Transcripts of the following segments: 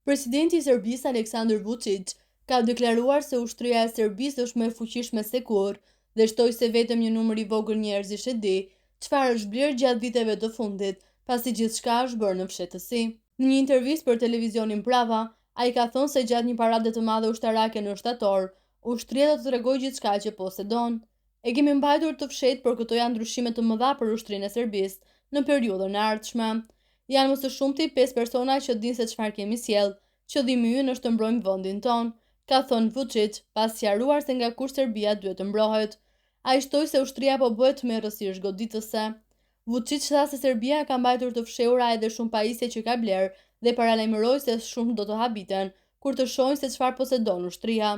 Presidenti i Serbisë Aleksandar Vučić ka deklaruar se ushtria e Serbisë është më e fuqishme se kur dhe shtoi se vetëm një numër i vogël njerëzish e di çfarë është blerë gjatë viteve të fundit, pasi gjithçka është bërë në fshehtësi. Në një intervistë për televizionin Prava, ai ka thënë se gjatë një parade të madhe ushtarake në shtator, ushtria do të tregojë gjithçka që posedon. E kemi mbajtur të fshehtë, por këto janë ndryshime të mëdha për ushtrinë e Serbisë në periudhën e ardhshme. Janë më së shumti 5 persona që dinë se çfarë kemi sjell. Qëllimi ynë është të mbrojmë vendin ton, ka thënë Vučić, pas sqaruar se nga kush Serbia duhet të mbrohet. Ai shtoi se ushtria po bëhet më errësisht goditëse. Vučić tha se Serbia ka mbajtur të fshehura edhe shumë pajisje që ka bler dhe paralajmëroi se shumë do të habiten kur të shohin se çfarë posedon ushtria.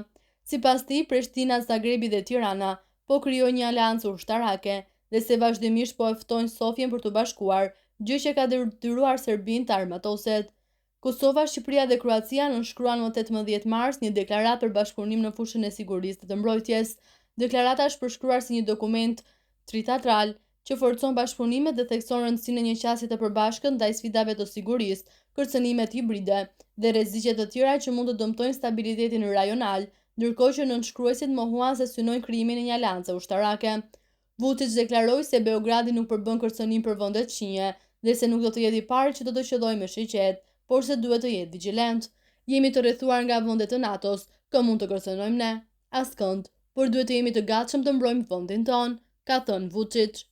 Sipas tij, Prishtina, Zagrebi dhe Tirana po krijojnë një aleancë ushtarake dhe se vazhdimisht po e ftojnë Sofjen për të bashkuar, gjë që ka detyruar Serbinë të armatoset. Kosova, Shqipëria dhe Kroacia nënshkruan më 18 mars një deklaratë për bashkëpunim në fushën e sigurisë dhe të mbrojtjes. Deklarata është përshkruar si një dokument trilateral që forcon bashkëpunimet dhe thekson rëndësinë e një qasje të përbashkët ndaj sfidave të sigurisë, kërcënimet hibride dhe rreziqe të tjera që mund të dëmtojnë stabilitetin rajonal, ndërkohë që nënshkruesit mohuan se synojnë krijimin e një aleance ushtarake. Vučić deklaroi se Beogradi nuk përbën kërcënim për vendet qinje dhe se nuk do të jetë i pari që do të qëllojë me shiqet, por se duhet të jetë vigjilent. Jemi të rrethuar nga vendet e NATO-s, kë mund të kërcënojmë ne? Askënd, por duhet të jemi të gatshëm të mbrojmë vendin ton, ka thënë Vučić.